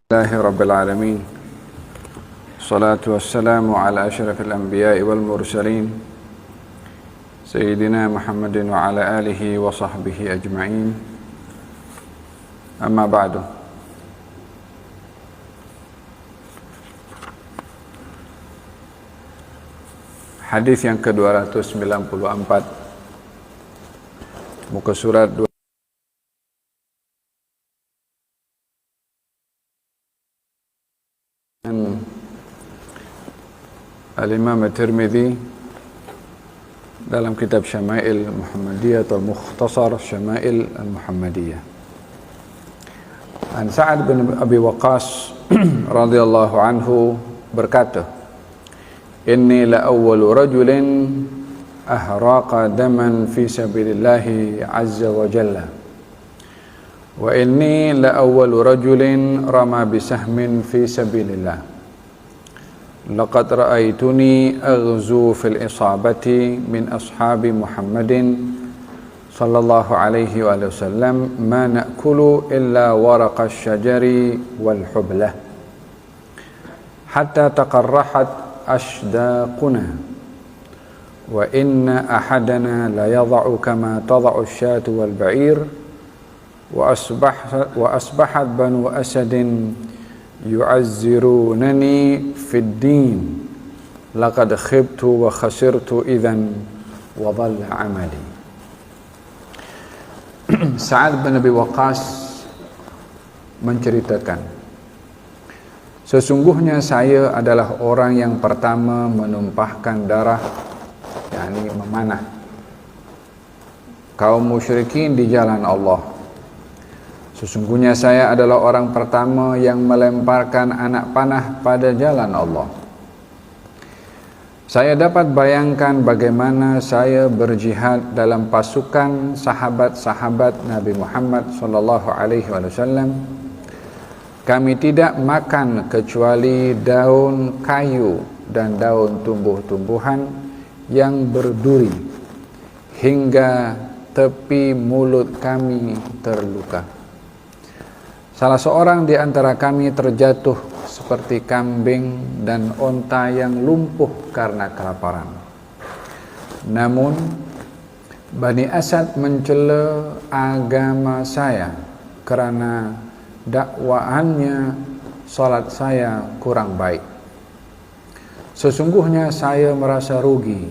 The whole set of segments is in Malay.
الله رب العالمين. الصلاة والسلام على أشرف الأنبياء والمرسلين سيدنا محمد وعلى آله وصحبه أجمعين. أما بعد. Hadis yang ke-294, muka surat 2. Al-Imam At-Tirmidzi dalam kitab Syama'il Muhammadiyah atau Mukhtasar Syama'il Al-Muhammadiyah. An Sa'ad bin Abi Waqqas radhiyallahu anhu berkata, "Inni la awwalu rajulin ahraqa daman fi sabilillahi azza wa jalla. Wa inni la awwalu rajulin rama bisahmin fi sabilillah. Laqad ra'aytuni aghzu fil isabati min ashabi Muhammadin sallallahu alaihi wa sallam ma na'kulu illa waraqa asy-syajari wal hublah hatta taqarrahat ashdaquna wa inna ahadana la yadha'u kama tadha'u asy-syatu wal ba'ir wa asbahat banu asadin yu'azzirunani fid din laqad khibtu wa khasirtu idzan wa dhalla amali." Sa'ad bin Abi Waqqas menceritakan, "Sesungguhnya saya adalah orang yang pertama menumpahkan darah, yakni memanah kaum musyrikin di jalan Allah. Sesungguhnya saya adalah orang pertama yang melemparkan anak panah pada jalan Allah. Saya dapat bayangkan bagaimana saya berjihad dalam pasukan sahabat-sahabat Nabi Muhammad sallallahu alaihi wasallam. Kami tidak makan kecuali daun kayu dan daun tumbuh-tumbuhan yang berduri hingga tepi mulut kami terluka. Salah seorang di antara kami terjatuh seperti kambing dan onta yang lumpuh karena kelaparan. Namun Bani Asad mencela agama saya karena dakwaannya salat saya kurang baik. Sesungguhnya saya merasa rugi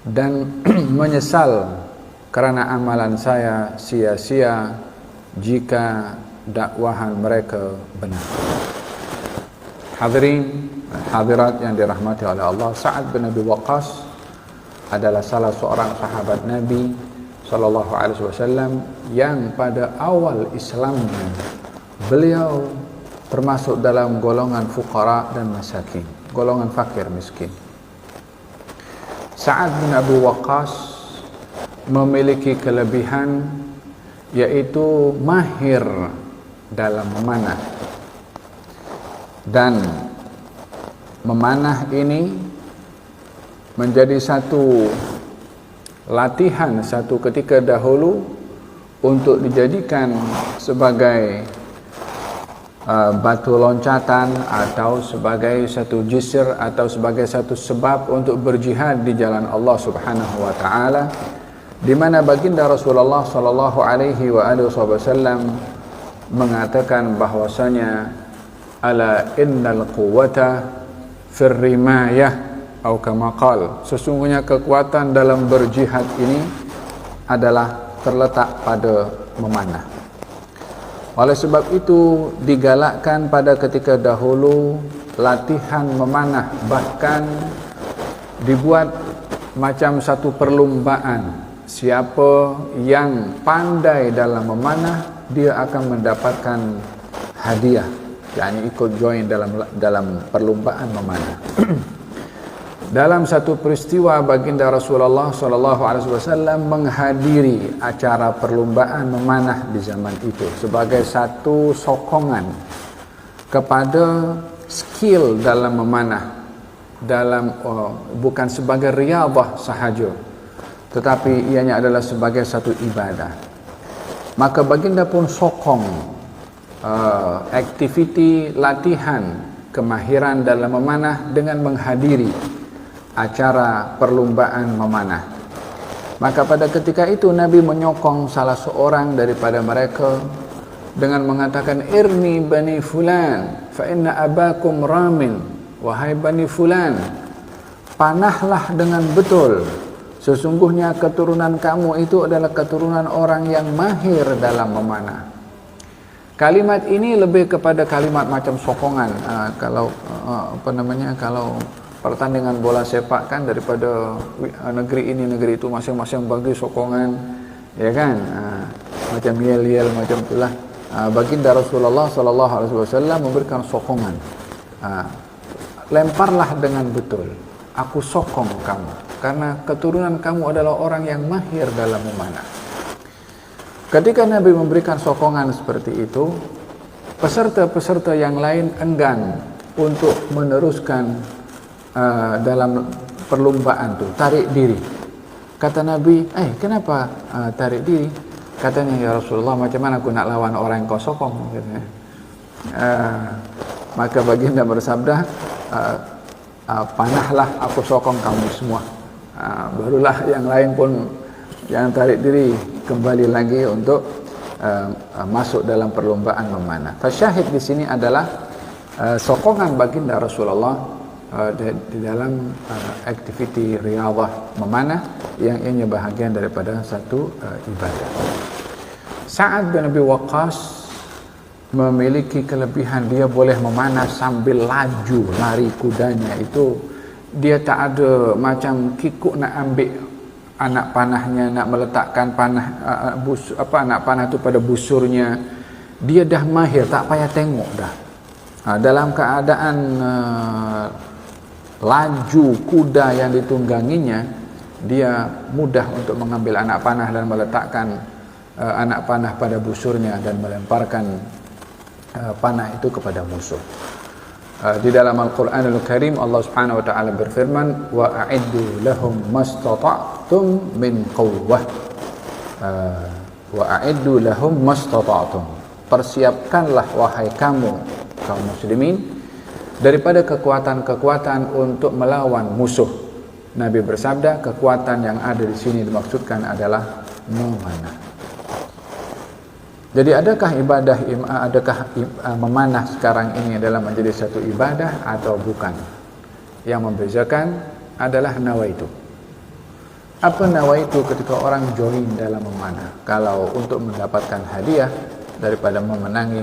dan menyesal karena amalan saya sia-sia jika dakwahan mereka benar." Hadirin hadirat yang dirahmati oleh Allah, Sa'ad bin Abi Waqqas adalah salah seorang sahabat Nabi sallallahu alaihi wasallam yang pada awal Islamnya beliau termasuk dalam golongan fuqara dan masakin, golongan fakir miskin. Sa'ad bin Abi Waqqas memiliki kelebihan, yaitu mahir dalam memanah. Dan memanah ini menjadi satu latihan satu ketika dahulu untuk dijadikan sebagai batu loncatan atau sebagai satu jisr atau sebagai satu sebab untuk berjihad di jalan Allah Subhanahu wa taala, di mana baginda Rasulullah sallallahu alaihi wasallam mengatakan bahwasanya ala innal quwwata fir rimayah atau kama qala, sesungguhnya kekuatan dalam berjihad ini adalah terletak pada memanah. Oleh sebab itu digalakkan pada ketika dahulu latihan memanah, bahkan dibuat macam satu perlombaan. Siapa yang pandai dalam memanah, dia akan mendapatkan hadiah, yakni ikut join dalam perlombaan memanah. Dalam satu peristiwa baginda Rasulullah sallallahu alaihi wasallam menghadiri acara perlombaan memanah di zaman itu sebagai satu sokongan kepada skill dalam memanah, bukan sebagai riyadhah sahaja, tetapi ianya adalah sebagai satu ibadah. Maka baginda pun sokong aktiviti latihan kemahiran dalam memanah dengan menghadiri acara perlombaan memanah. Maka pada ketika itu Nabi menyokong salah seorang daripada mereka dengan mengatakan, irmi bani fulan fa inna abakum ramin. Wahai bani fulan, panahlah dengan betul, sesungguhnya keturunan kamu itu adalah keturunan orang yang mahir dalam memanah. Kalimat ini lebih kepada kalimat macam sokongan. Kalau pertandingan bola sepak kan, daripada negeri ini negeri itu masing-masing bagi sokongan, ya kan, macam yel-yel macam itulah. Baginda Rasulullah sallallahu alaihi wasallam memberikan sokongan. Lemparlah dengan betul, aku sokong kamu karena keturunan kamu adalah orang yang mahir dalam memanah. Ketika Nabi memberikan sokongan seperti itu, peserta-peserta yang lain enggan untuk meneruskan dalam perlombaan tu, tarik diri. Kata Nabi, kenapa tarik diri? Katanya, ya Rasulullah, macam mana aku nak lawan orang yang kau sokong? Maka baginda bersabda, panahlah aku sokong kamu semua. Barulah yang lain pun yang tarik diri kembali lagi untuk masuk dalam perlombaan memanah. Fasyahid di sini adalah sokongan baginda Rasulullah di dalam aktiviti riyadhah memanah yang ini bahagian daripada satu ibadah. Sa'ad bin Abi Waqqas memiliki kelebihan, dia boleh memanah sambil laju lari kudanya itu. Dia tak ada macam kikuk nak ambil anak panahnya, nak meletakkan anak panah itu pada busurnya. Dia dah mahir, tak payah tengok dah. Dalam keadaan laju kuda yang ditungganginya, dia mudah untuk mengambil anak panah dan meletakkan anak panah pada busurnya dan melemparkan panah itu kepada musuh. Di dalam Al-Quranul Karim Allah Subhanahu wa taala berfirman, wa a'iddu lahum mastata'tum min quwwah. Wa a'iddu lahum mastata'tum. Persiapkanlah wahai kaum muslimin daripada kekuatan-kekuatan untuk melawan musuh. Nabi bersabda, kekuatan yang ada di sini dimaksudkan adalah memanah. Jadi adakah memanah sekarang ini adalah menjadi satu ibadah atau bukan? Yang membezakan adalah nawaitu. Apa nawaitu ketika orang join dalam memanah? Kalau untuk mendapatkan hadiah daripada memenangi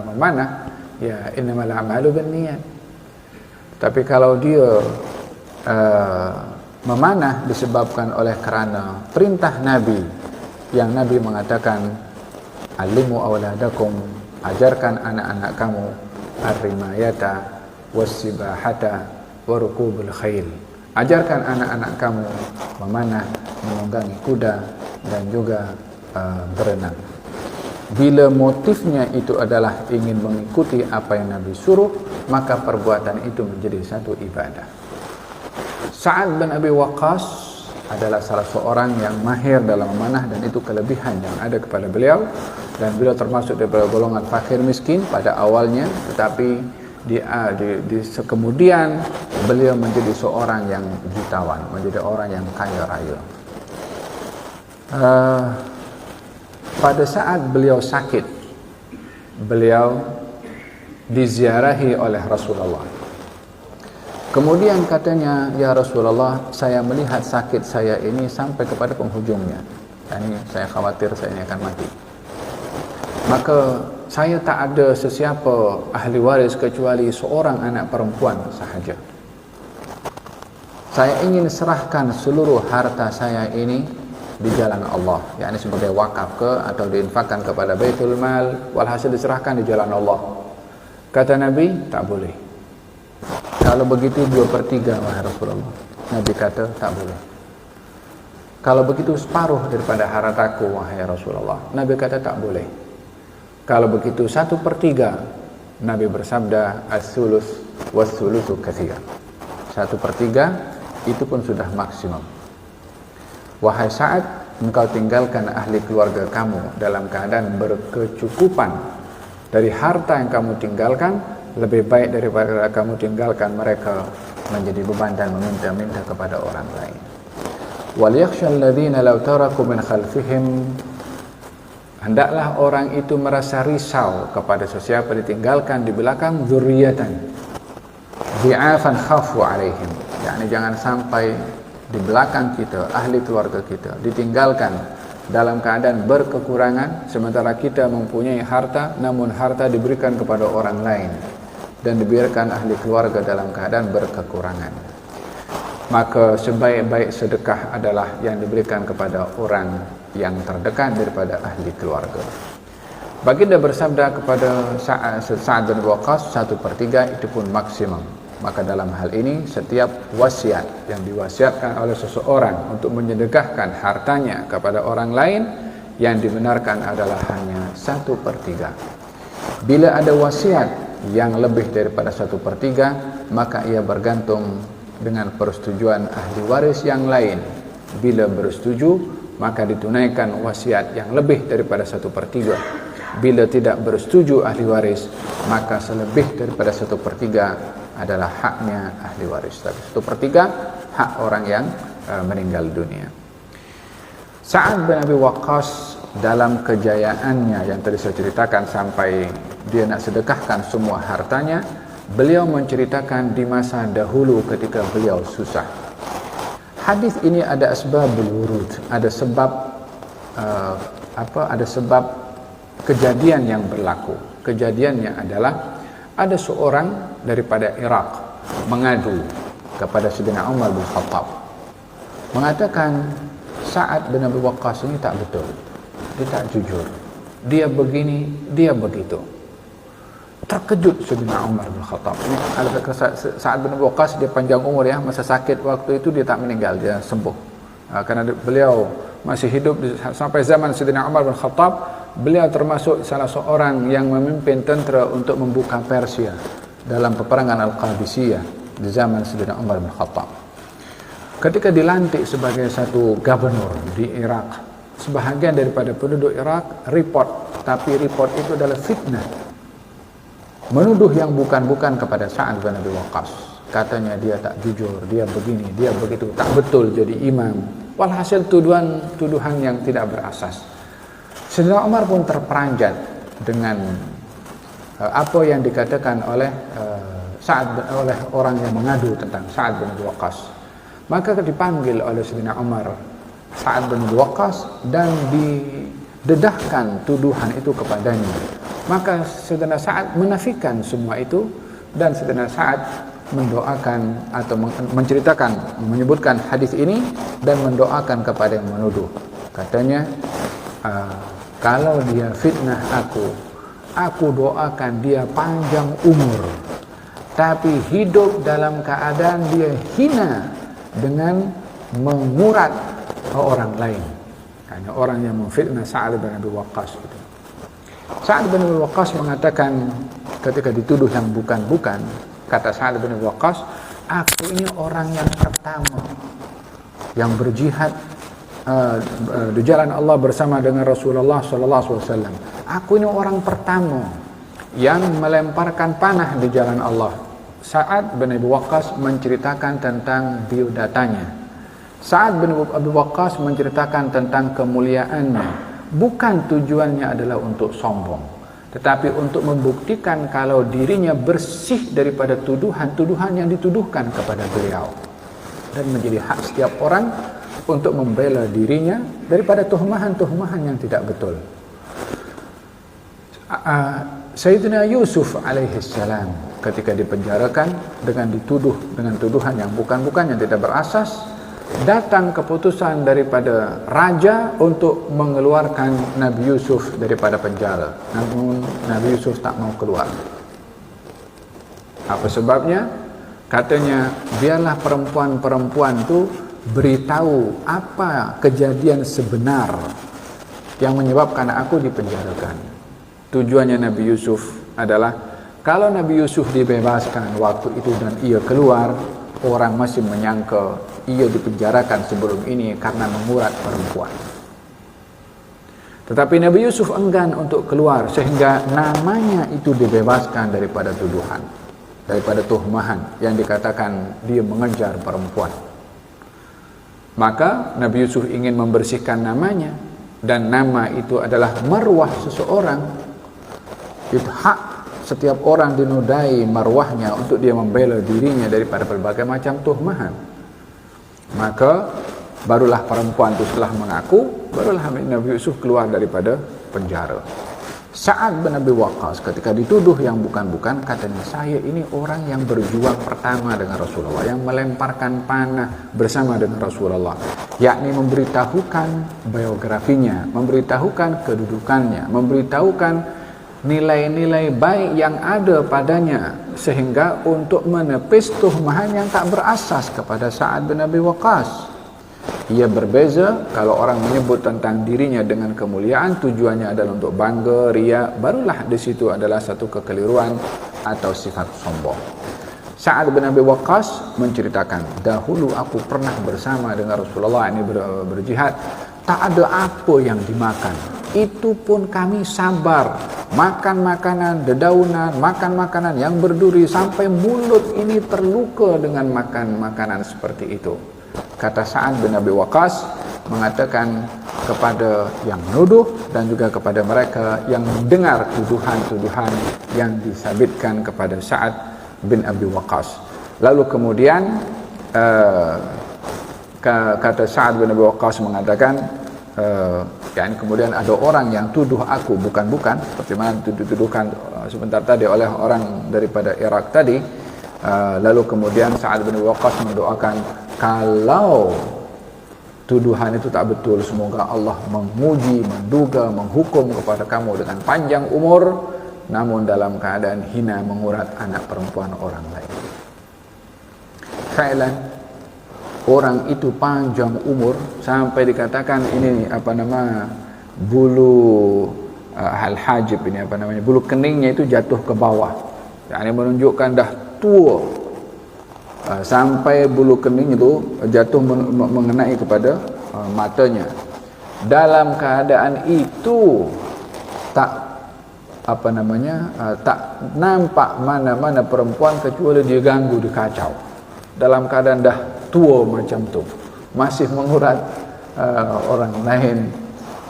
memanah, ya innamal a'malu binniyat. Tapi kalau dia memanah disebabkan oleh kerana perintah Nabi, yang Nabi mengatakan, alimu awladakum, ajarkan anak-anak kamu ar-rimayata was-sibahata wa rukubul khail. Ajarkan anak-anak kamu memanah, menunggangi kuda dan juga berenang. Bila motifnya itu adalah ingin mengikuti apa yang Nabi suruh, maka perbuatan itu menjadi satu ibadah. Sa'ad bin Abi Waqqas adalah salah seorang yang mahir dalam memanah, dan itu kelebihan yang ada kepada beliau. Dan beliau termasuk daripada golongan fakir miskin pada awalnya, tetapi kemudian beliau menjadi seorang yang jutawan, menjadi orang yang kaya raya. Pada saat beliau sakit, beliau diziarahi oleh Rasulullah. Kemudian katanya, ya Rasulullah, saya melihat sakit saya ini sampai kepada penghujungnya. Ini saya khawatir saya ini akan mati. Maka saya tak ada sesiapa ahli waris kecuali seorang anak perempuan sahaja. Saya ingin serahkan seluruh harta saya ini di jalan Allah, yakni sebagai wakaf ke atau diinfakkan kepada Baitul Mal, walhasil diserahkan di jalan Allah. Kata Nabi, tak boleh. Kalau begitu 2/3 wahai Rasulullah. Nabi kata, tak boleh. Kalau begitu separuh daripada hartaku wahai Rasulullah. Nabi kata, tak boleh. Kalau begitu 1/3. Nabi bersabda, as-sulus was-sulusu katsir. 1/3 itu pun sudah maksimum. Wahai Sa'ad, engkau tinggalkan ahli keluarga kamu dalam keadaan berkecukupan dari harta yang kamu tinggalkan lebih baik daripada kamu tinggalkan mereka menjadi beban dan meminta-minta kepada orang lain. Wal yakhshal ladzina law taraku min khalfihim, hendaklah orang itu merasa risau kepada sesiapa ditinggalkan di belakang dzurriatan dhi'afan khafu alaihim, yakni jangan sampai di belakang kita, ahli keluarga kita ditinggalkan dalam keadaan berkekurangan, sementara kita mempunyai harta, namun harta diberikan kepada orang lain dan diberikan ahli keluarga dalam keadaan berkekurangan. Maka sebaik-baik sedekah adalah yang diberikan kepada orang yang terdekat daripada ahli keluarga. Baginda bersabda kepada Sa'ad bin Waqqas, 1/3 itu pun maksimum. Maka dalam hal ini setiap wasiat yang diwasiatkan oleh seseorang untuk menyedekahkan hartanya kepada orang lain, yang dibenarkan adalah hanya 1/3. Bila ada wasiat yang lebih daripada 1/3, maka ia bergantung dengan persetujuan ahli waris yang lain. Bila bersetuju, maka ditunaikan wasiat yang lebih daripada 1/3. Bila tidak bersetuju ahli waris, maka selebih daripada 1/3 adalah haknya ahli waris. Tapi 1/3 hak orang yang meninggal dunia. Sa'ad bin Abi Waqqas dalam kejayaannya yang tadi saya ceritakan sampai dia nak sedekahkan semua hartanya, beliau menceritakan di masa dahulu ketika beliau susah. Hadis ini ada asbabul wurud, ada sebab ada sebab kejadian yang berlaku. Kejadiannya adalah ada seorang daripada Iraq mengadu kepada Sayyidina Umar bin Khattab, mengatakan Sa'ad bin Abi Waqqas ini tak betul, dia tak jujur, dia begini, dia begitu. Terkejut Sayyidina Umar bin Khattab. Ini Sa'ad bin Abi Waqqas, dia panjang umur ya, masa sakit waktu itu dia tak meninggal, dia sembuh. Karena beliau masih hidup sampai zaman Sayyidina Umar bin Khattab. Beliau termasuk salah seorang yang memimpin tentera untuk membuka Persia dalam peperangan Al-Qadisiyah di zaman Sayyidina Umar bin Khattab. Ketika dilantik sebagai satu gubernur di Irak, sebahagian daripada penduduk Irak report, tapi report itu adalah fitnah, menuduh yang bukan-bukan kepada Sa'ad bin Abi Waqqas. Katanya dia tak jujur, dia begini, dia begitu, tak betul jadi imam. Walhasil tuduhan yang tidak berasas. Sayyidina Umar pun terperanjat dengan apa yang dikatakan oleh oleh orang yang mengadu tentang Sa'ad bin Abi Waqqas. Maka dipanggil oleh Sayyidina Umar Sa'ad bin Abi Waqqas dan didedahkan tuduhan itu kepadanya. Maka Sayyidina Sa'ad menafikan semua itu, dan Sayyidina Sa'ad mendoakan atau menyebutkan hadis ini dan mendoakan kepada yang menuduh. Katanya, kalau dia fitnah aku doakan dia panjang umur, tapi hidup dalam keadaan dia hina dengan mengurat orang lain. Hanya orang yang memfitnah Sa'ad bin Abi Waqqas itu. Sa'ad bin Abi Waqqas mengatakan ketika dituduh yang bukan-bukan, kata Sa'ad bin Abi Waqqas, aku ini orang yang pertama yang berjihad di jalan Allah bersama dengan Rasulullah SAW. Aku ini orang pertama yang melemparkan panah di jalan Allah. Sa'ad bin Abi Waqqas menceritakan tentang biodatanya. Sa'ad bin Abi Waqqas menceritakan tentang kemuliaannya. Bukan tujuannya adalah untuk sombong, tetapi untuk membuktikan kalau dirinya bersih daripada tuduhan-tuduhan yang dituduhkan kepada beliau, dan menjadi hak setiap orang untuk membela dirinya daripada tuhuman-tuhuman yang tidak betul. Sayyidina Yusuf alaihissalam ketika dipenjarakan dengan dituduh dengan tuduhan yang bukan-bukan, yang tidak berasas, datang keputusan daripada raja untuk mengeluarkan Nabi Yusuf daripada penjara. Namun Nabi Yusuf tak mau keluar. Apa sebabnya? Katanya, biarlah perempuan-perempuan itu beritahu apa kejadian sebenar yang menyebabkan aku dipenjarakan. Tujuannya Nabi Yusuf adalah kalau Nabi Yusuf dibebaskan waktu itu dan ia keluar, orang masih menyangka ia dipenjarakan sebelum ini karena mengurat perempuan. Tetapi Nabi Yusuf enggan untuk keluar sehingga namanya itu dibebaskan daripada tuduhan, daripada tuhmahan yang dikatakan dia mengejar perempuan. Maka Nabi Yusuf ingin membersihkan namanya, dan nama itu adalah marwah seseorang. Itu hak setiap orang dinodai marwahnya untuk dia membela dirinya daripada berbagai macam tuhmahan. Maka barulah perempuan itu setelah mengaku, barulah Nabi Yusuf keluar daripada penjara. Sa'ad bin Abi Waqqas ketika dituduh yang bukan-bukan, katanya, saya ini orang yang berjuang pertama dengan Rasulullah, yang melemparkan panah bersama dengan Rasulullah, yakni memberitahukan biografinya, memberitahukan kedudukannya, memberitahukan nilai-nilai baik yang ada padanya, sehingga untuk menepis tuhmahan yang tak berasas kepada Sa'ad bin Abi Waqqas. Ia berbeza kalau orang menyebut tentang dirinya dengan kemuliaan, tujuannya adalah untuk bangga, ria, barulah di situ adalah satu kekeliruan atau sifat sombong. Sa'ad bin Abi Waqqas menceritakan, dahulu aku pernah bersama dengan Rasulullah ini berjihad, tak ada apa yang dimakan, itu pun kami sabar, makan makanan dedaunan, makan makanan yang berduri, sampai mulut ini terluka dengan makan makanan seperti itu. Kata Sa'ad bin Abi Waqqas mengatakan kepada yang menuduh dan juga kepada mereka yang mendengar tuduhan-tuduhan yang disabitkan kepada Sa'ad bin Abi Waqqas. Lalu kemudian kata Sa'ad bin Abi Waqqas mengatakan, kemudian ada orang yang tuduh aku bukan-bukan, seperti mana tuduhan sebentar tadi oleh orang daripada Irak tadi. Lalu kemudian Sa'ad bin Abi Waqqas mendoakan, kalau tuduhan itu tak betul, semoga Allah menguji, menduga, menghukum kepada kamu dengan panjang umur, namun dalam keadaan hina mengurat anak perempuan orang lain. Fa'ilan, orang itu panjang umur sampai dikatakan ini bulu al-hajib ini bulu keningnya itu jatuh ke bawah, yang menunjukkan dah tua. Sampai bulu kening itu jatuh mengenai kepada matanya. Dalam keadaan itu tak tak nampak mana-mana perempuan kecuali dia ganggu, dia kacau. Dalam keadaan dah tua macam tu, masih mengurat orang lain.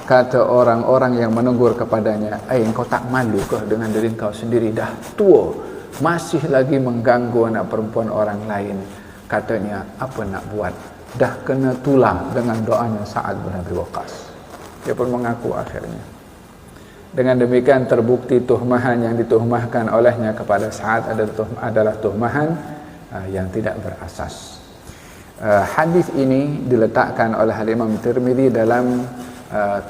Kata orang-orang yang menegur kepadanya, engkau tak malu ke dengan diri kau sendiri, dah tua masih lagi mengganggu anak perempuan orang lain. Katanya, apa nak buat, dah kena tulang dengan doanya Sa'ad bin Abi Waqqas. Dia pun mengaku akhirnya. Dengan demikian terbukti tuhmahan yang dituhmahkan olehnya kepada Sa'ad adalah tuhmahan yang tidak berasas. Hadis ini diletakkan oleh Imam Tirmidzi dalam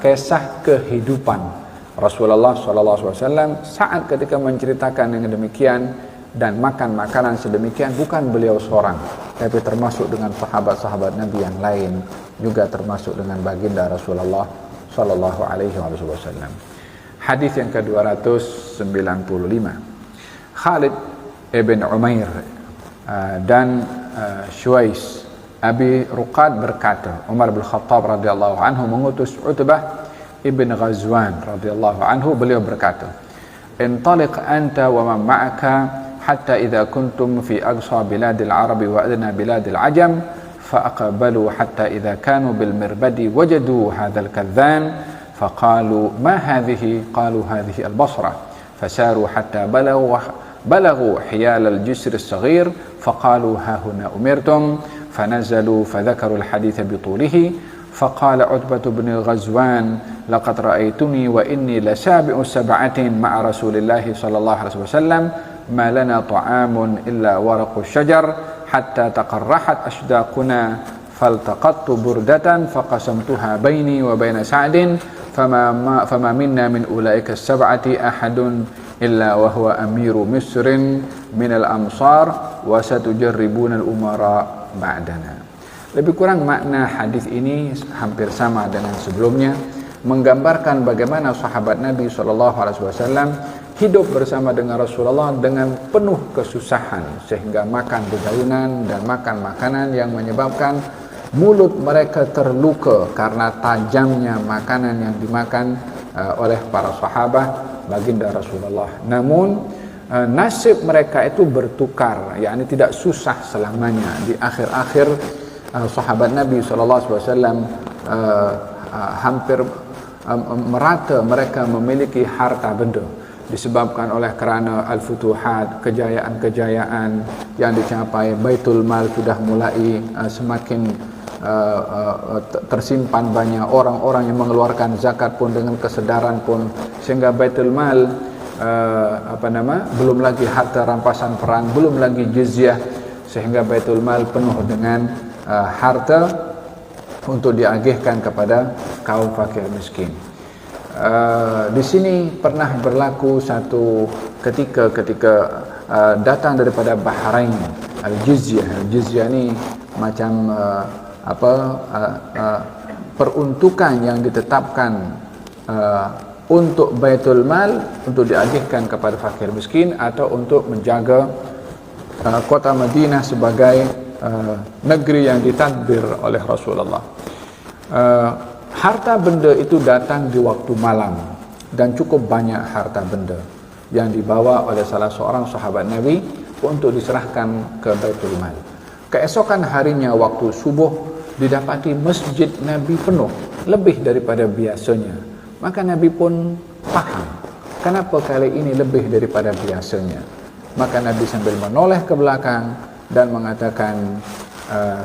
kisah kehidupan Rasulullah SAW. Saat ketika menceritakan dengan demikian dan makan makanan sedemikian, bukan beliau seorang, tapi termasuk dengan sahabat-sahabat Nabi yang lain, juga termasuk dengan baginda Rasulullah SAW. Hadis yang ke-295, Khalid ibn Umair dan Shuais Abi Ruqad berkata, Umar bin Khattab radhiyallahu anhu mengutus Utbah Ibn Ghazwan radhiyallahu anhu, beliau berkata, intaliq anta wa man ma'aka hatta idza kuntum fi aqsa biladil arabi wa adna biladil ajam fa aqbalu hatta idza kanu bil mirbadi wajadu hadzal kadhan faqalu ma hadhihi, qalu hadhihi al basra, fasaru hatta balagu hiyal al jisr as saghir faqalu ha huna umirtum, fanazalu fadhakaru al hadith bi tulihi. فقال عتبة بن غزوان لقد رأيتني وإني لسابع سبعة مع رسول الله صلى الله عليه وسلم ما لنا طعام إلا ورق الشجر حتى تقرحت أشداقنا فالتقطت بردة فقسمتها بيني وبين سعد فما منا من أولئك السبعة أحد إلا وهو أمير مصر من الأمصار وستجربون الأمراء بعدنا. Lebih kurang makna hadis ini hampir sama dengan sebelumnya, menggambarkan bagaimana sahabat Nabi SAW hidup bersama dengan Rasulullah dengan penuh kesusahan, sehingga makan dedaunan dan makan makanan yang menyebabkan mulut mereka terluka karena tajamnya makanan yang dimakan oleh para sahabat baginda Rasulullah. Namun nasib mereka itu bertukar, yakni tidak susah selamanya. Di akhir-akhir sahabat Nabi SAW hampir merata mereka memiliki harta benda disebabkan oleh kerana al-futuhat, kejayaan-kejayaan yang dicapai. Baitul Mal sudah mulai semakin tersimpan banyak orang-orang yang mengeluarkan zakat pun dengan kesedaran pun, sehingga Baitul Mal belum lagi harta rampasan perang, belum lagi jizyah, sehingga Baitul Mal penuh dengan harta untuk diagihkan kepada kaum fakir miskin. Di sini pernah berlaku satu ketika datang daripada Bahrain al-jizyah. Al-jizyah ni macam peruntukan yang ditetapkan untuk Baitul Mal untuk diagihkan kepada fakir miskin atau untuk menjaga kota Madinah sebagai negeri yang ditadbir oleh Rasulullah. Harta benda itu datang di waktu malam, dan cukup banyak harta benda yang dibawa oleh salah seorang sahabat Nabi untuk diserahkan ke Baitul Mal. Keesokan harinya waktu subuh didapati masjid Nabi penuh lebih daripada biasanya. Maka Nabi pun faham kenapa kali ini lebih daripada biasanya. Maka Nabi sambil menoleh ke belakang dan mengatakan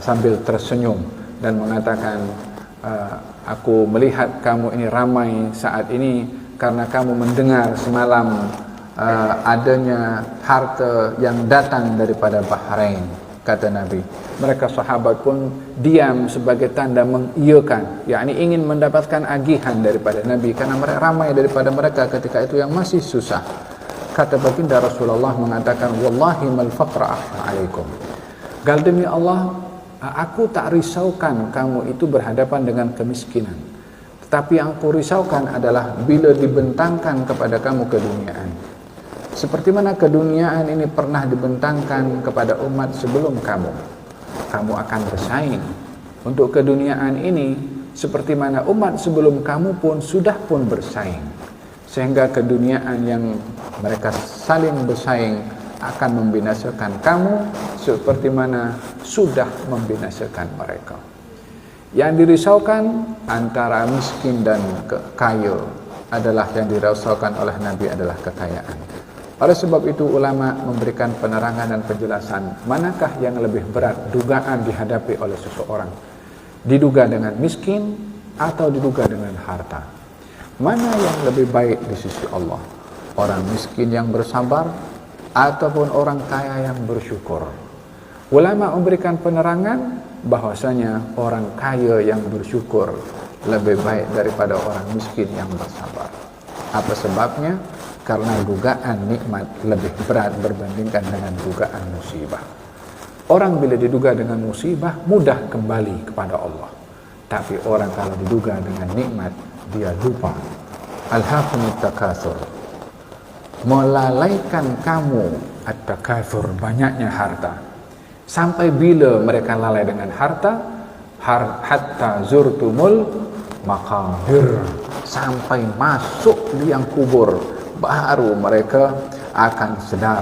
sambil tersenyum dan mengatakan, aku melihat kamu ini ramai saat ini karena kamu mendengar semalam adanya harta yang datang daripada Bahrain, kata Nabi. Mereka sahabat pun diam sebagai tanda mengiyakan, yakni ingin mendapatkan agihan daripada Nabi, karena mereka ramai daripada mereka ketika itu yang masih susah. Kata baginda Rasulullah mengatakan, wallahi mal faqra akhsha alaikum. Gal demi Allah, aku tak risaukan kamu itu berhadapan dengan kemiskinan, tetapi yang aku risaukan adalah bila dibentangkan kepada kamu keduniaan. Seperti mana keduniaan ini pernah dibentangkan kepada umat sebelum kamu. Kamu akan bersaing untuk keduniaan ini seperti mana umat sebelum kamu pun sudah pun bersaing, sehingga keduniaan yang mereka saling bersaing akan membinasakan kamu seperti mana sudah membinasakan mereka. Yang dirisaukan antara miskin dan kaya adalah yang dirisaukan oleh Nabi adalah kekayaan. Oleh sebab itu ulama memberikan penerangan dan penjelasan manakah yang lebih berat dugaan dihadapi oleh seseorang, diduga dengan miskin atau diduga dengan harta. Mana yang lebih baik di sisi Allah? Orang miskin yang bersabar ataupun orang kaya yang bersyukur? Ulama memberikan penerangan bahwasanya orang kaya yang bersyukur lebih baik daripada orang miskin yang bersabar. Apa sebabnya? Karena dugaan nikmat lebih berat berbandingkan dengan dugaan musibah. Orang bila diduga dengan musibah mudah kembali kepada Allah, tapi orang kalau diduga dengan nikmat dia lupa. Alhaakumut takatsur, melalaikan kamu at-takatsur, banyaknya harta. Sampai bila mereka lalai dengan harta? Hatta zurtumul maqabir, sampai masuk liang kubur baru mereka akan sedar.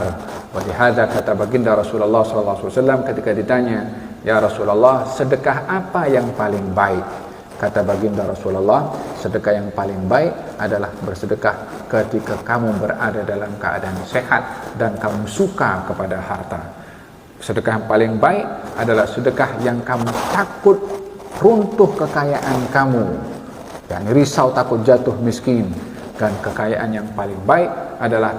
Walihada kata baginda Rasulullah SAW ketika ditanya, ya Rasulullah, sedekah apa yang paling baik? Kata baginda Rasulullah, sedekah yang paling baik adalah bersedekah ketika kamu berada dalam keadaan sehat dan kamu suka kepada harta. Sedekah yang paling baik adalah sedekah yang kamu takut runtuh kekayaan kamu, yang risau takut jatuh miskin. Dan kekayaan yang paling baik adalah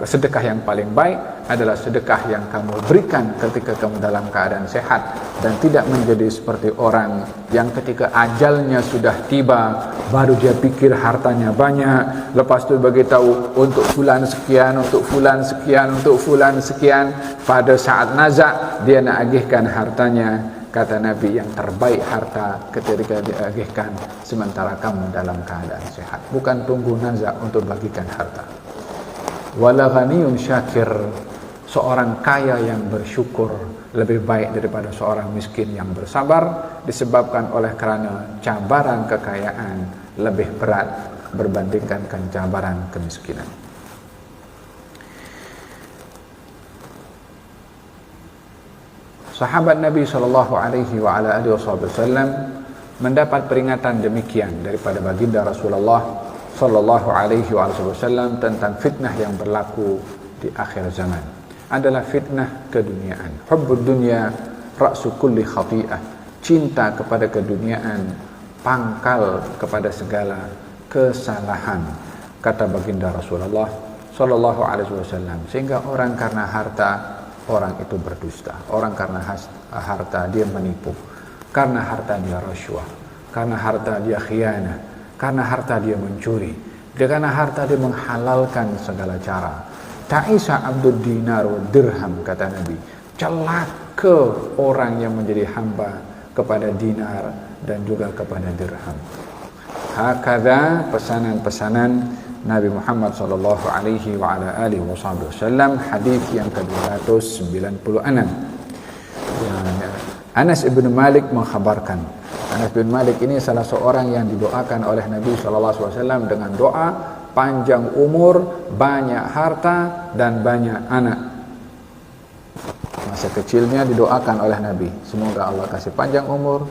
sedekah yang paling baik adalah sedekah yang kamu berikan ketika kamu dalam keadaan sehat, dan tidak menjadi seperti orang yang ketika ajalnya sudah tiba baru dia pikir hartanya banyak, lepas tu beritahu untuk fulan sekian, untuk fulan sekian, untuk fulan sekian, pada saat nazak dia nak agihkan hartanya. Kata Nabi, yang terbaik harta ketika diagihkan sementara kamu dalam keadaan sehat, bukan tunggu nazak untuk bagikan harta. Wala ghaniyun syakir, seorang kaya yang bersyukur lebih baik daripada seorang miskin yang bersabar, disebabkan oleh kerana cabaran kekayaan lebih berat berbandingkan cabaran kemiskinan. Sahabat Nabi SAW mendapat peringatan demikian daripada baginda Rasulullah SAW tentang fitnah yang berlaku di akhir zaman. Adalah fitnah keduniaan. Hubbud dunya ra'su kulli khati'ah. Cinta kepada keduniaan pangkal kepada segala kesalahan, kata baginda Rasulullah SAW. Sehingga orang karena harta, orang itu berdusta. Orang karena harta dia menipu, karena harta dia rasuah, karena harta dia khianah, karena harta dia mencuri, karena harta dia menghalalkan segala cara. Ta'isa abdud dinar wa dirham, kata Nabi. Celaka orang yang menjadi hamba kepada dinar dan juga kepada dirham. Hakadha pesanan-pesanan Nabi Muhammad sallallahu alaihi wa ala alihi wasallam. Hadis yang ke-296. Anas bin Malik mengkhabarkan. Anas bin Malik ini salah seorang yang didoakan oleh Nabi sallallahu alaihi wasallam dengan doa panjang umur, banyak harta dan banyak anak. Masa kecilnya didoakan oleh Nabi, semoga Allah kasih panjang umur,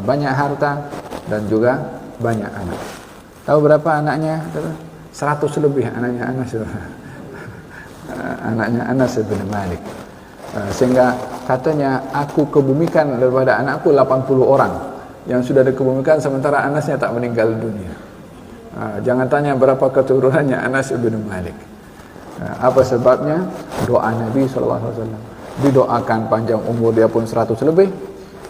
banyak harta dan juga banyak anak. Tahu berapa anaknya? 100 lebih anaknya Anas. Anaknya Anas bin Malik. Sehingga katanya, aku kebumikan daripada anakku 80 orang yang sudah dikebumikan, sementara Anasnya tak meninggal dunia. Jangan tanya berapa keturunannya Anas bin Malik. Apa sebabnya? Doa Nabi SAW. Didoakan panjang umur, dia pun 100 lebih.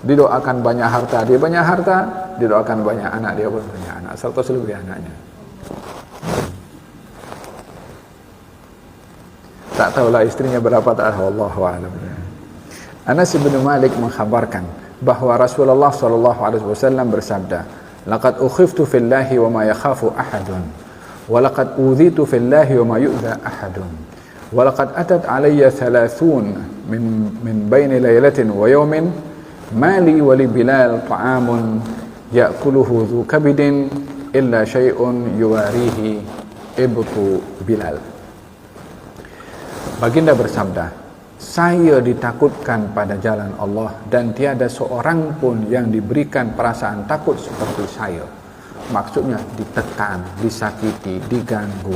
Didoakan banyak harta, dia banyak harta. Didoakan banyak anak, dia pun banyak anak. 100 lebih anaknya. Tak tahulah istrinya berapa, tak tahu, Allahu a'lam. Anas bin Malik mengkhabarkan bahawa Rasulullah SAW bersabda, "Laqad ukhiftu fillahi wa ma yakhafu ahadun, wa laqad udhitu fillahi wa ma yu'dha ahadun, wa laqad atat alayya 30 min baini laylatin wa yawmin ma li wa li Bilal ta'amun ya'kuluhu dhu kabidin illa syai'un yuwarihi ibtu Bilal." Baginda bersabda, saya ditakutkan pada jalan Allah dan tiada seorang pun yang diberikan perasaan takut seperti saya. Maksudnya ditekan, disakiti, diganggu.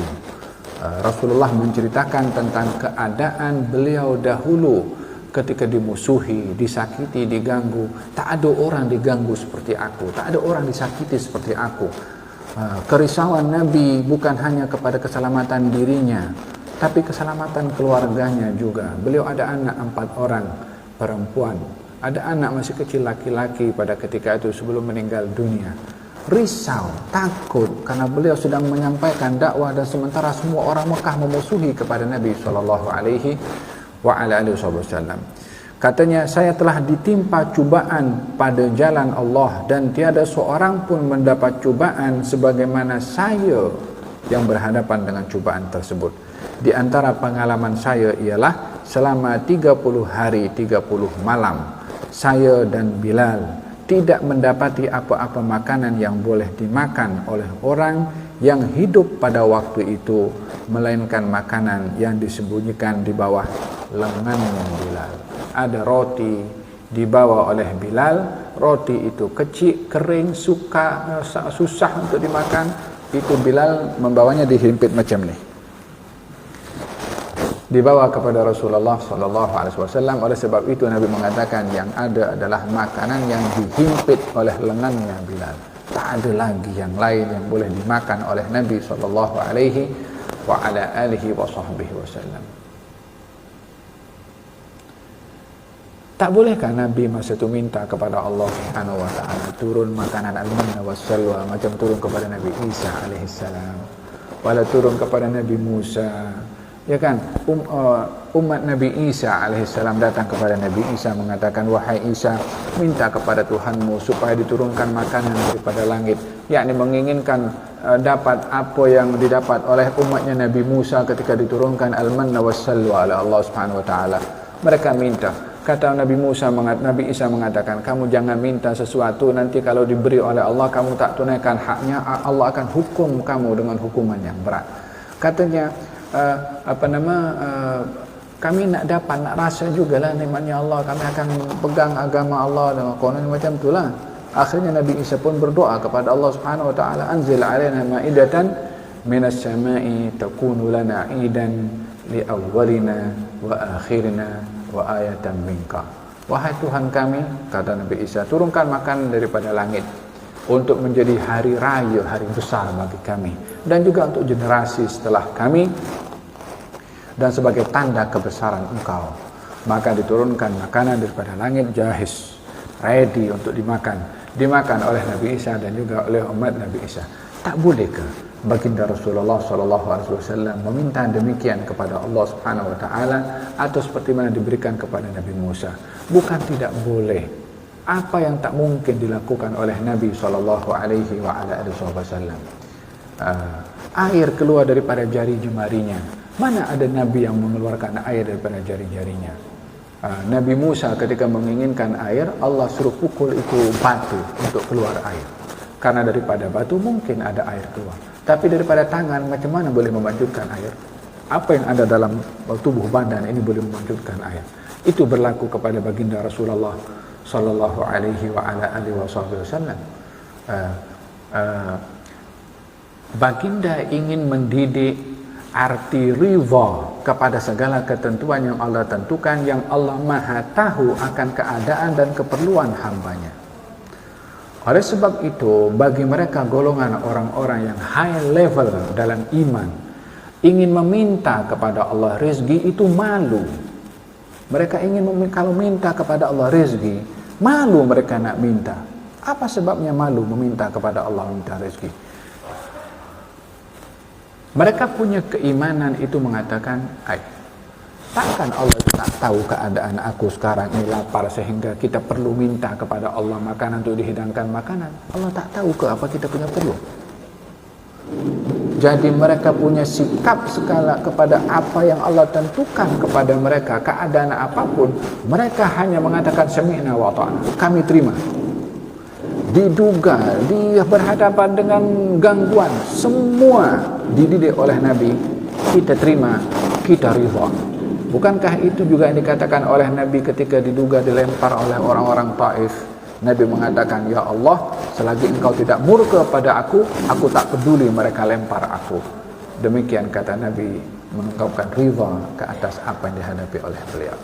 Rasulullah menceritakan tentang keadaan beliau dahulu ketika dimusuhi, disakiti, diganggu. Tak ada orang diganggu seperti aku, tak ada orang disakiti seperti aku. Kerisauan Nabi bukan hanya kepada keselamatan dirinya, tapi keselamatan keluarganya juga. Beliau ada anak 4 orang perempuan, ada anak masih kecil laki-laki pada ketika itu sebelum meninggal dunia. Risau, takut karena beliau sedang menyampaikan dakwah dan sementara semua orang Mekah memusuhi kepada Nabi SAW. Katanya, saya telah ditimpa cubaan pada jalan Allah dan tiada seorang pun mendapat cubaan sebagaimana saya yang berhadapan dengan cubaan tersebut. Di antara pengalaman saya ialah selama 30 hari 30 malam saya dan Bilal tidak mendapati apa-apa makanan yang boleh dimakan oleh orang yang hidup pada waktu itu, melainkan makanan yang disembunyikan di bawah lengannya Bilal. Ada roti dibawa oleh Bilal, roti itu kecil, kering, susah untuk dimakan. Itu Bilal membawanya dihimpit macam ni, dibawa kepada Rasulullah SAW. Oleh sebab itu Nabi mengatakan yang ada adalah makanan yang dihimpit oleh lengannya Bilal. Tak ada lagi yang lain yang boleh dimakan oleh Nabi SAW. Tak bolehkah Nabi masa itu minta kepada Allah Subhanahu wa taala turun makanan al-manna was-salwa macam turun kepada Nabi Isa alaihissalam, wala turun kepada Nabi Musa? Ya kan, umat Nabi Isa alaihissalam datang kepada Nabi Isa mengatakan, wahai Isa, minta kepada Tuhanmu supaya diturunkan makanan daripada langit, yakni menginginkan dapat apa yang didapat oleh umatnya Nabi Musa ketika diturunkan al-manna was-salwa oleh Allah Subhanahu wa taala. Mereka minta, Kata Nabi Isa mengatakan, kamu jangan minta sesuatu, nanti kalau diberi oleh Allah kamu tak tunaikan haknya, Allah akan hukum kamu dengan hukuman yang berat. Katanya kami nak rasa juga lah nikmatnya Allah, kami akan pegang agama Allah dan konon macam itulah. Akhirnya Nabi Isa pun berdoa kepada Allah Subhanahu wa taala, anzil alaina ma'idatan minas sama'i takunu lana 'idan li awwalina wa akhirina wa ayatan minka. Wahai Tuhan kami, kata Nabi Isa, turunkan makanan daripada langit untuk menjadi hari raya, hari besar bagi kami, dan juga untuk generasi setelah kami, dan sebagai tanda kebesaran Engkau. Maka diturunkan makanan daripada langit, jahis, ready untuk dimakan oleh Nabi Isa dan juga oleh umat Nabi Isa. Tak bolehkah baginda Rasulullah SAW meminta demikian kepada Allah Subhanahu Wa Taala, atau seperti mana diberikan kepada Nabi Musa? Bukan tidak boleh. Apa yang tak mungkin dilakukan oleh Nabi SAW? Air keluar daripada jari jemarinya. Mana ada Nabi yang mengeluarkan air daripada jari-jarinya? Nabi Musa ketika menginginkan air, Allah suruh pukul itu batu untuk keluar air. Karena daripada batu mungkin ada air keluar. Tapi daripada tangan macam mana boleh memanjutkan air? Apa yang ada dalam tubuh badan ini boleh memanjutkan air? Itu berlaku kepada baginda Rasulullah sallallahu alaihi wa ala alihi wasallam. Baginda ingin mendidik arti ridha kepada segala ketentuan yang Allah tentukan, yang Allah Maha tahu akan keadaan dan keperluan hambanya. Oleh sebab itu, bagi mereka golongan orang-orang yang high level dalam iman, ingin meminta kepada Allah rezeki itu malu. Mereka ingin kalau minta kepada Allah rezeki, malu mereka nak minta. Apa sebabnya malu meminta kepada Allah minta rezeki? Mereka punya keimanan itu mengatakan, takkan Allah tak tahu keadaan aku sekarang ini lapar sehingga kita perlu minta kepada Allah makanan untuk dihidangkan makanan. Allah tak tahu ke apa kita punya perlu? Jadi mereka punya sikap sekala kepada apa yang Allah tentukan kepada mereka, keadaan apapun, mereka hanya mengatakan sami'na wa ta'na, kami terima. Diduga, dia berhadapan dengan gangguan, semua dididik oleh Nabi, kita terima, kita ridha. Bukankah itu juga yang dikatakan oleh Nabi ketika diduga dilempar oleh orang-orang Taif? Nabi mengatakan, ya Allah, selagi engkau tidak murka pada aku tak peduli mereka lempar aku. Demikian kata Nabi, mengungkapkan ridha ke atas apa yang dihadapi oleh beliau.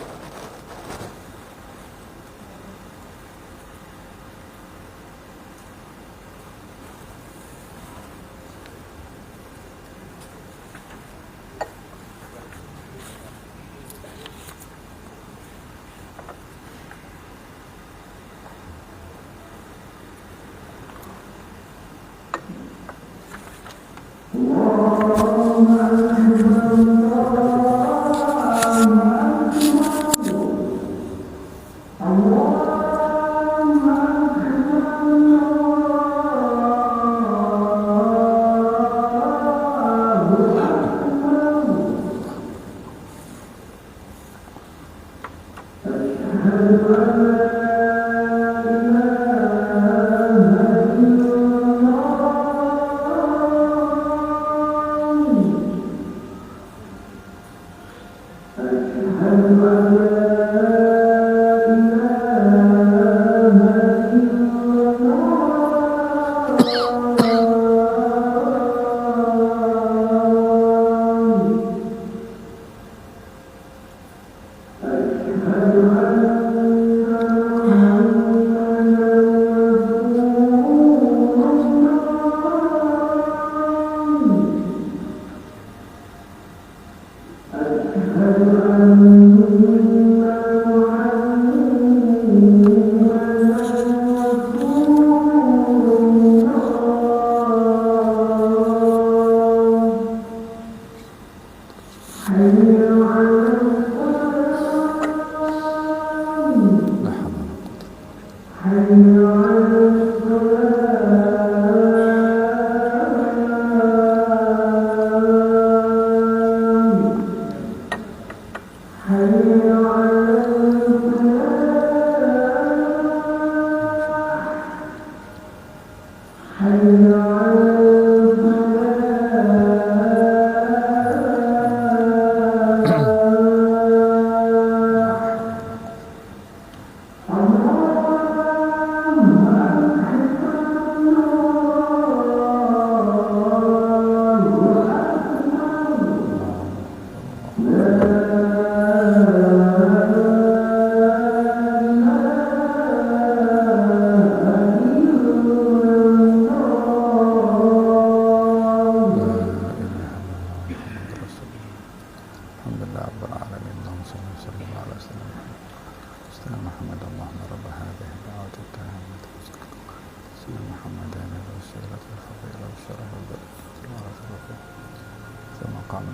مقام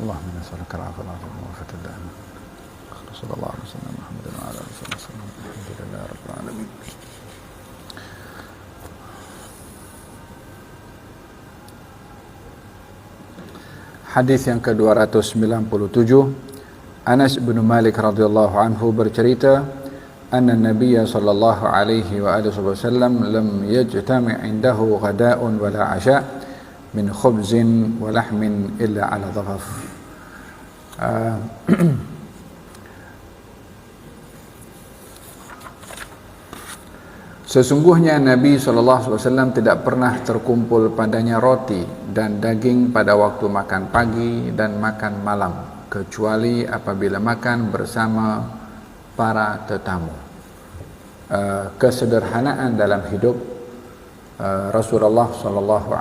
اللهم نسألك العفو والعافية وعافية الدائمة صلى الله عليه وسلم محمد وعلى آله وسلم الحمد لله رب العالمين. Hadis yang ke-297, Anas bin Malik radhiyallahu anhu bercerita, anna Nabiya sallallahu alaihi wa alihi wasallam lam yajtami' indahu ghada'un wala 'asha' min khubzin wa lahmin illa 'ala dhafaf. Sesungguhnya Nabi SAW tidak pernah terkumpul padanya roti dan daging pada waktu makan pagi dan makan malam, kecuali apabila makan bersama para tetamu. Kesederhanaan dalam hidup Rasulullah SAW.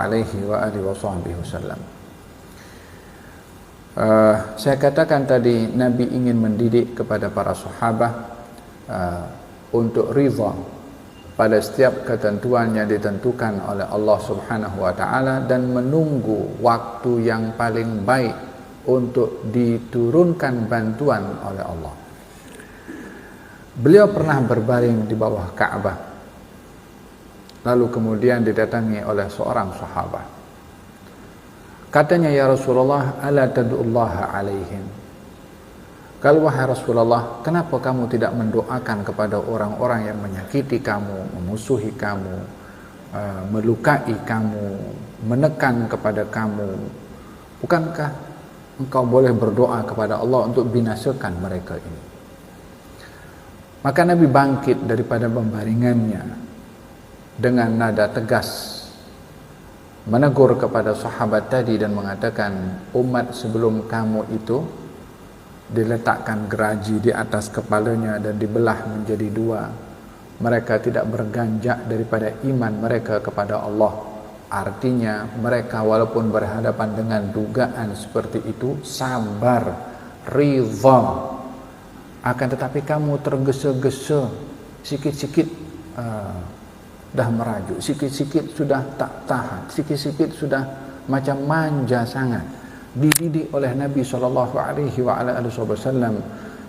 Saya katakan tadi, Nabi ingin mendidik kepada para sahabat untuk ridha pada setiap ketentuan yang ditentukan oleh Allah Subhanahu wa taala dan menunggu waktu yang paling baik untuk diturunkan bantuan oleh Allah. Beliau pernah berbaring di bawah Ka'bah, lalu kemudian didatangi oleh seorang sahabat. Katanya, ya Rasulullah, ala tad'ullaha alaihim. Kalau wahai Rasulullah, kenapa kamu tidak mendoakan kepada orang-orang yang menyakiti kamu, memusuhi kamu, melukai kamu, menekan kepada kamu? Bukankah engkau boleh berdoa kepada Allah untuk binasakan mereka ini? Maka Nabi bangkit daripada pembaringannya dengan nada tegas, menegur kepada sahabat tadi dan mengatakan, umat sebelum kamu itu diletakkan geraji di atas kepalanya dan dibelah menjadi dua. Mereka tidak berganjak daripada iman mereka kepada Allah. Artinya mereka walaupun berhadapan dengan dugaan seperti itu, sabar, ridha. Akan tetapi kamu tergesa-gesa, sikit-sikit dah merajuk, sikit-sikit sudah tak tahan, sikit-sikit sudah macam manja sangat. Dididik oleh Nabi SAW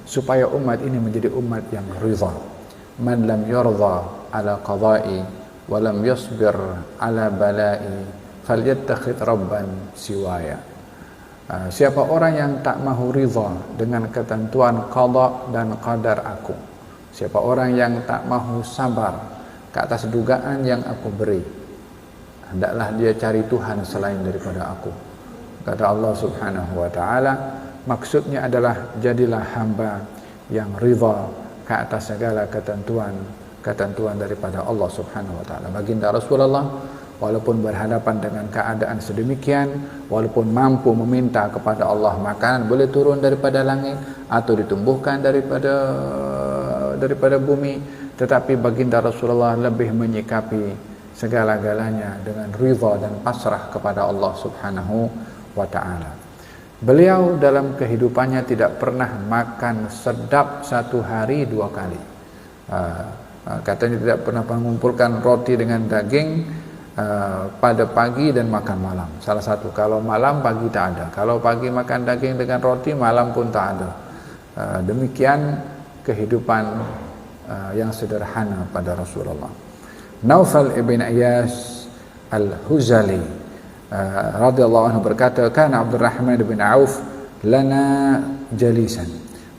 supaya umat ini menjadi umat yang ridha. Man lam yardha ala qada'i wa lam yasbir ala bala'i falyattakhidh rabban siwaya. Siapa orang yang tak mahu ridha dengan ketentuan qada dan qadar aku, siapa orang yang tak mahu sabar ke atas dugaan yang aku beri, hendaklah dia cari Tuhan selain daripada aku. Kata Allah Subhanahu wa taala, maksudnya adalah jadilah hamba yang ridha ke atas segala ketentuan daripada Allah Subhanahu wa taala. Baginda Rasulullah walaupun berhadapan dengan keadaan sedemikian, walaupun mampu meminta kepada Allah makanan boleh turun daripada langit atau ditumbuhkan daripada bumi, tetapi baginda Rasulullah lebih menyikapi segala-galanya dengan ridha dan pasrah kepada Allah Subhanahu wa ta'ala. Beliau dalam kehidupannya tidak pernah makan sedap satu hari dua kali. Katanya tidak pernah mengumpulkan roti dengan daging pada pagi dan makan malam. Salah satu, kalau malam pagi tak ada, kalau pagi makan daging dengan roti, malam pun tak ada. Demikian kehidupan yang sederhana pada Rasulullah. Naufal ibn Iyas al-Huzali radhiyallahu anhu berkata, kana Abdurrahman bin Auf lana jalisan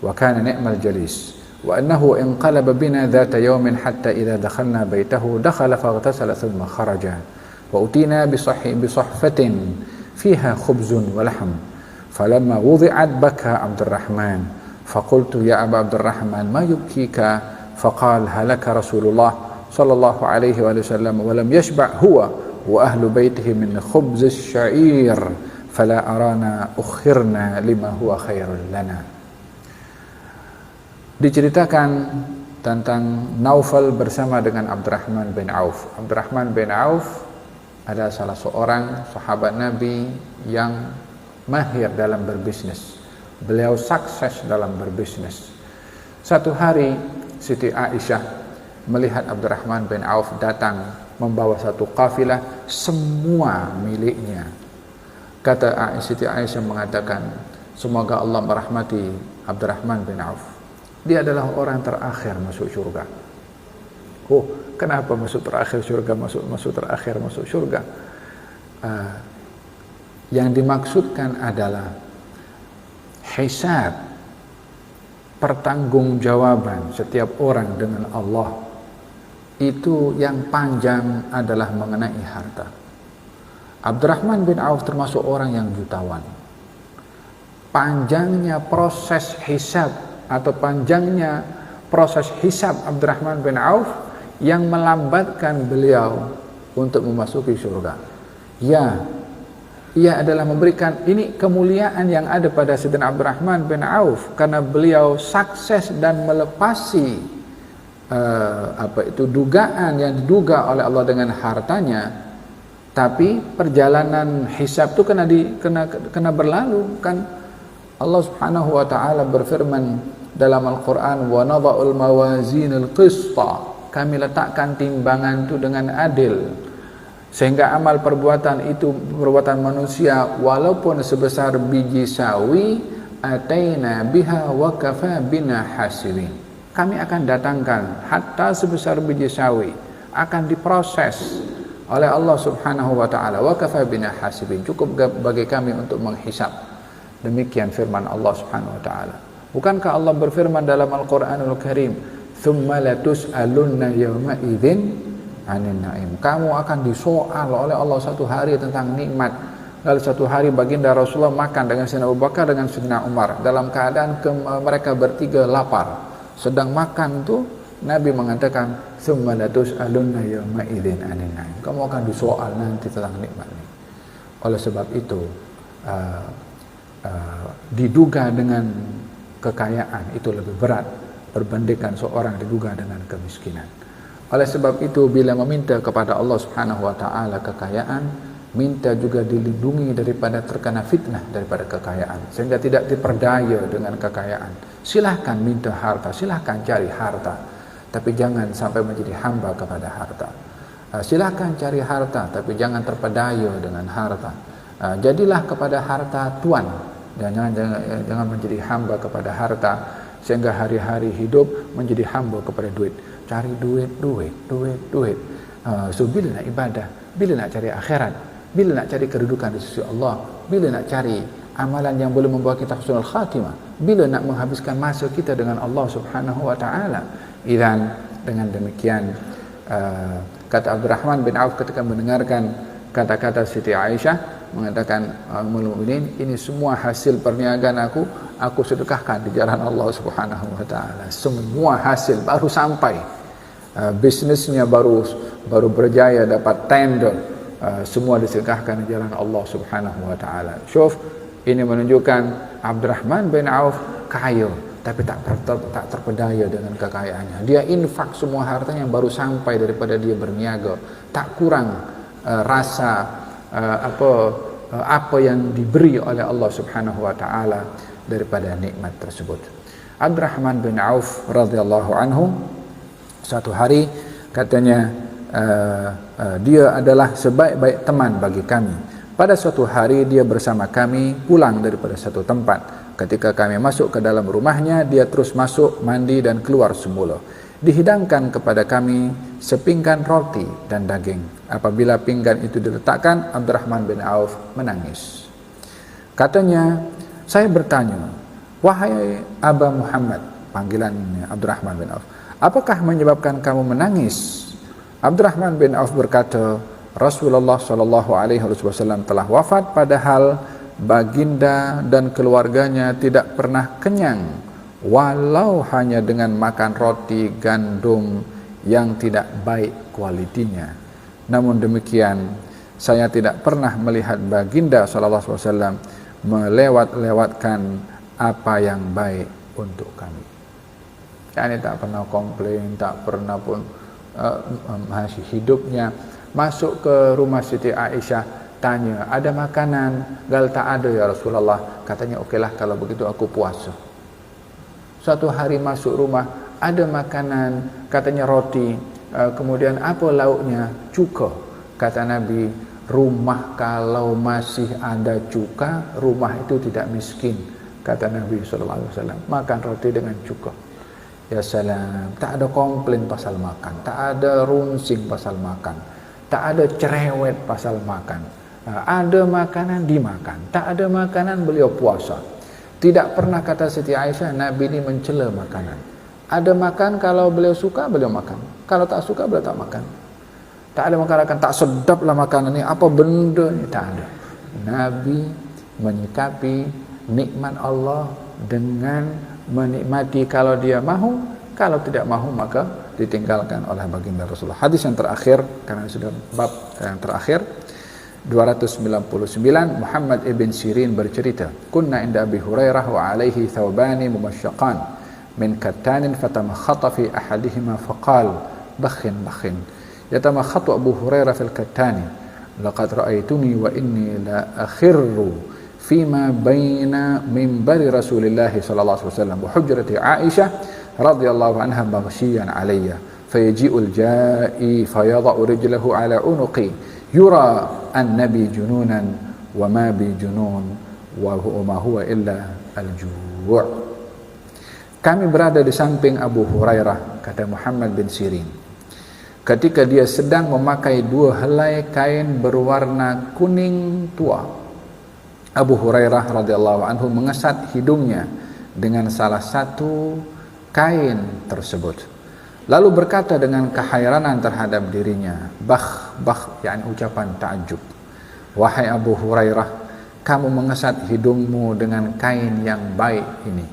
wa kana ni'mal jalis wa annahu inqalaba bina dhata yawmin hatta idha dakhalna baytahu dakhala faghtasala thumma kharaja wa utina bi sahfatin fiha khubzun wa lahm falamma wudi'at baka Abdurrahman faqultu ya Aba Abdurrahman ma yubkika faqala halaka Rasulullah sallallahu alaihi wasallam wa lam yashba' huwa wa ahlu baitihi min khubz asy-sya'ir fala arana ukhirna lima huwa khairul lana. Diceritakan tentang Naufal bersama dengan Abdurrahman bin Auf. Abdurrahman bin Auf adalah salah seorang sahabat Nabi yang mahir dalam berbisnis. Beliau sukses dalam berbisnis. Satu hari Siti Aisyah melihat Abdurrahman bin Auf datang membawa satu kafilah semua miliknya. Kata Siti Aisyah mengatakan, semoga Allah merahmati Abdurrahman bin Auf. Dia adalah orang terakhir masuk syurga. Oh, kenapa masuk terakhir syurga? Masuk terakhir masuk syurga. Yang dimaksudkan adalah hisab, pertanggungjawaban setiap orang dengan Allah. Itu yang panjang adalah mengenai harta. Abdurrahman bin Auf termasuk orang yang jutawan. Panjangnya proses hisab atau panjangnya proses hisab Abdurrahman bin Auf yang melambatkan beliau untuk memasuki surga. Ya, ia adalah memberikan ini kemuliaan yang ada pada Sayyidina Abdurrahman bin Auf karena beliau sukses dan melepasi dugaan yang diduga oleh Allah dengan hartanya. Tapi perjalanan hisab itu kena berlalu kan. Allah Subhanahu wa taala berfirman dalam Al-Qur'an, wa nadha'ul mawazinil qista, kami letakkan timbangan itu dengan adil sehingga amal perbuatan itu perbuatan manusia walaupun sebesar biji sawi ataina biha wa kafa bina hasibin, kami akan datangkan hatta sebesar biji sawi akan diproses oleh Allah Subhanahu wa taala, wa kafa bina hasibin, cukup bagi kami untuk menghisab. Demikian firman Allah Subhanahu wa taala. Bukankah Allah berfirman dalam Al-Qur'anul Karim, "Tsumma latus'alunna yawma idzin 'anil na'im." Kamu akan disoal oleh Allah satu hari tentang nikmat. Lalu satu hari baginda Rasulullah makan dengan Sayyidina Abu Bakar dengan Sayyidina Umar dalam keadaan mereka bertiga lapar. Sedang makan tuh Nabi mengatakan, "Tsumma latus'alunna yawma idzin 'anil na'im." Kamu akan disoal nanti tentang nikmat ini. Oleh sebab itu diduga dengan kekayaan itu lebih berat berbandingkan seorang diduga dengan kemiskinan. Oleh sebab itu bila meminta kepada Allah Subhanahu wa taala kekayaan, minta juga dilindungi daripada terkena fitnah daripada kekayaan sehingga tidak diperdaya dengan kekayaan. Silahkan minta harta, silahkan cari harta, tapi jangan sampai menjadi hamba kepada harta. Silahkan cari harta, tapi jangan terpedaya dengan harta. Jadilah kepada harta tuan, dan jangan menjadi hamba kepada harta sehingga hari-hari hidup menjadi hamba kepada duit. Cari duit. So bila nak ibadah, bila nak cari akhirat, bila nak cari kedudukan di sisi Allah, bila nak cari amalan yang boleh membawa kita husnul khatimah, bila nak menghabiskan masa kita dengan Allah Subhanahu wa taala. Idzan dengan demikian kata Abdurrahman bin Auf ketika mendengarkan kata-kata Siti Aisyah mengatakan, Ummul Mukminin, ini semua hasil perniagaan aku sedekahkan di jalan Allah Subhanahu wa taala. Semua hasil baru sampai bisnisnya baru berjaya dapat tender, semua disedekahkan di jalan Allah Subhanahu wa taala. Syuf, ini menunjukkan Abdurrahman bin Auf kaya tapi tak terpedaya dengan kekayaannya. Dia infak semua hartanya yang baru sampai daripada dia berniaga, tak kurang rasa apa yang diberi oleh Allah Subhanahu wa taala daripada nikmat tersebut. Abdurrahman bin Auf radhiyallahu anhu satu hari katanya dia adalah sebaik-baik teman bagi kami. Pada suatu hari dia bersama kami pulang daripada satu tempat. Ketika kami masuk ke dalam rumahnya, dia terus masuk, mandi dan keluar semula. Dihidangkan kepada kami sepinggan roti dan daging. Apabila pinggan itu diletakkan, Abdurrahman bin Auf menangis. Katanya, saya bertanya, wahai Aba Muhammad, panggilannya Abdurrahman bin Auf, apakah menyebabkan kamu menangis? Abdurrahman bin Auf berkata, Rasulullah SAW telah wafat padahal baginda dan keluarganya tidak pernah kenyang walau hanya dengan makan roti gandum yang tidak baik kualitinya. Namun demikian, saya tidak pernah melihat baginda SAW melewat-lewatkan apa yang baik untuk kami. Yani tak pernah komplain, tak pernah pun masih hidupnya masuk ke rumah Siti Aisyah, tanya, ada makanan? Gal tak ada ya Rasulullah. Katanya, okeylah kalau begitu aku puasa. Suatu hari masuk rumah, ada makanan, katanya roti, kemudian apa lauknya? Cuka. Kata Nabi, rumah kalau masih ada cuka, rumah itu tidak miskin. Kata Nabi SAW, makan roti dengan cuka. Ya salam, tak ada komplain pasal makan, tak ada runsing pasal makan, tak ada cerewet pasal makan. Ada makanan dimakan, tak ada makanan beliau puasa. Tidak pernah, kata Siti Aisyah, Nabi ini mencela makanan. Ada makan, kalau beliau suka beliau makan, kalau tak suka beliau tak makan. Tak ada mengatakan tak sedap lah makanan ini, apa benda ni, tak ada. Nabi menyikapi nikmat Allah dengan menikmati kalau dia mahu, kalau tidak mahu maka ditinggalkan oleh baginda Rasulullah. Hadis yang terakhir, karena sudah bab yang terakhir 299, Muhammad ibn Sirin bercerita, kunna inda Abi Hurairah wa alaihi thawbani mumasyaqqan min kattanin fatamakhata fi ahadihima faqal bakhin bakhin. Yatamakhatu Abu Hurairah fil kattani laqad ra'aituni wa inni la akhirru fima baina minbari Rasulillah sallallahu alaihi wasallam wa hujrati Aisyah radhiyallahu anha maghshiyan alayya fayaji'ul ja'i fayadha'u rijlahu ala unuqi yura an-nabi jununan wa ma bi junun wa ma huwa illa al-ju'. Kami berada di samping Abu Hurairah, kata Muhammad bin Sirin, ketika dia sedang memakai 2 helai kain berwarna kuning tua. Abu Hurairah radhiyallahu anhu mengesat hidungnya dengan salah satu kain tersebut, lalu berkata dengan kehairanan terhadap dirinya, bakh, yakni ucapan ta'ajub, wahai Abu Hurairah, kamu mengesat hidungmu dengan kain yang baik ini.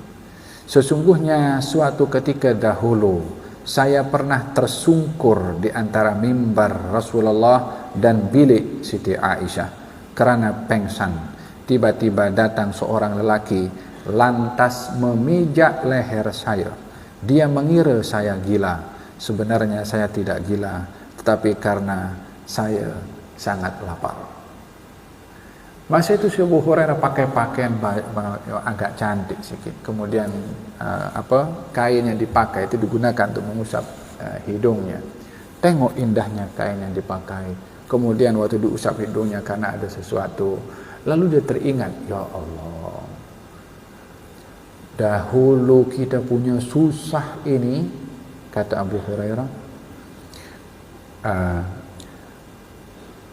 Sesungguhnya suatu ketika dahulu saya pernah tersungkur di antara mimbar Rasulullah dan bilik Siti Aisyah karena pengsan. Tiba-tiba datang seorang lelaki lantas memijak leher saya. Dia mengira saya gila. Sebenarnya saya tidak gila, tetapi karena saya sangat lapar. Masa itu si Abu Hurairah pakai pakaian agak cantik sedikit. Kemudian kain yang dipakai itu digunakan untuk mengusap hidungnya. Tengok indahnya kain yang dipakai. Kemudian waktu diusap hidungnya karena ada sesuatu, lalu dia teringat, ya Allah, dahulu kita punya susah ini, kata Abu Hurairah,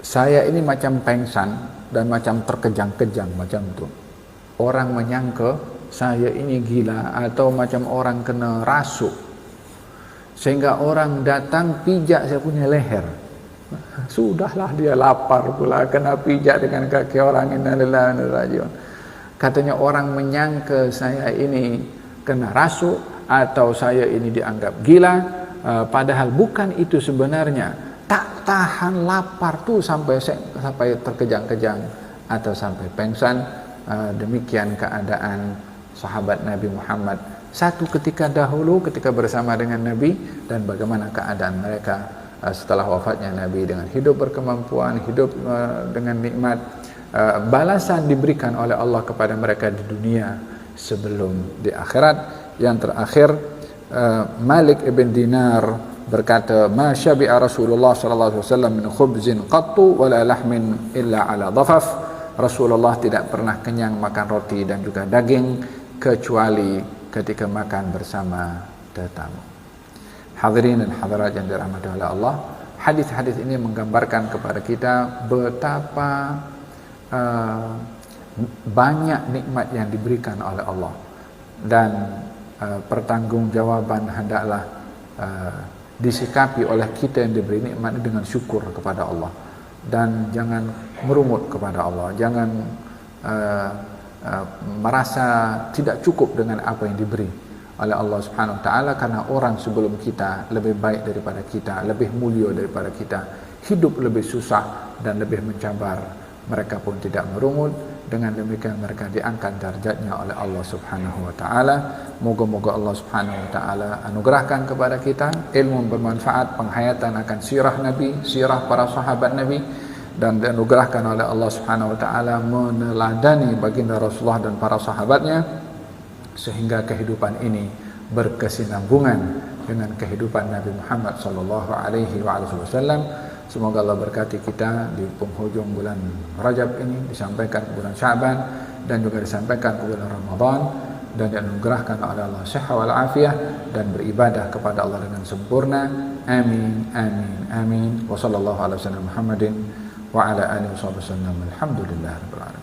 saya ini macam pengsan dan macam terkejang-kejang macam tu. Orang menyangka saya ini gila atau macam orang kena rasuk, sehingga orang datang pijak saya punya leher. Sudahlah dia lapar pula kena pijak dengan kaki orang. Innalillahi wa inna ilaihi raji'un. Katanya orang menyangka saya ini kena rasuk atau saya ini dianggap gila, padahal bukan itu sebenarnya. Tak tahan lapar tu sampai terkejang-kejang atau sampai pengsan. Demikian keadaan sahabat Nabi Muhammad satu ketika dahulu ketika bersama dengan Nabi, dan bagaimana keadaan mereka setelah wafatnya Nabi, dengan hidup berkemampuan, hidup dengan nikmat. Balasan diberikan oleh Allah kepada mereka di dunia sebelum di akhirat. Yang terakhir, Malik ibn Dinar berkata, ma syabi'a Rasulullah sallallahu alaihi wasallam min khubzin qattu wala lahmin illa ala dhafaf. Rasulullah tidak pernah kenyang makan roti dan juga daging kecuali ketika makan bersama tetamu. Hadirin dan hadirat yang dirahmati oleh Allah, hadis-hadis ini menggambarkan kepada kita betapa banyak nikmat yang diberikan oleh Allah, dan pertanggungjawaban hendaklah disikapi oleh kita yang diberi nikmat dengan syukur kepada Allah, dan jangan merungut kepada Allah, jangan merasa tidak cukup dengan apa yang diberi oleh Allah Subhanahu wa taala, karena orang sebelum kita lebih baik daripada kita, lebih mulia daripada kita, hidup lebih susah dan lebih mencabar. Mereka pun tidak merungut. Dengan demikian mereka diangkat darjatnya oleh Allah Subhanahu wa taala. Moga-moga Allah Subhanahu wa taala anugerahkan kepada kita ilmu bermanfaat, penghayatan akan sirah Nabi, sirah para sahabat Nabi, dan dianugerahkan oleh Allah Subhanahu wa taala meneladani baginda Rasulullah dan para sahabatnya, sehingga kehidupan ini berkesinambungan dengan kehidupan Nabi Muhammad sallallahu alaihi wasallam. Semoga Allah berkati kita di penghujung bulan Rajab ini, disampaikan ke bulan Sya'ban dan juga disampaikan ke bulan Ramadan, dan dianugerahkan oleh Allah sehat wal afiah dan beribadah kepada Allah dengan sempurna. Amin amin amin. Wa sallallahu ala sayyidina Muhammadin wa ala alihi wasallam. Alhamdulillahirabbil alamin.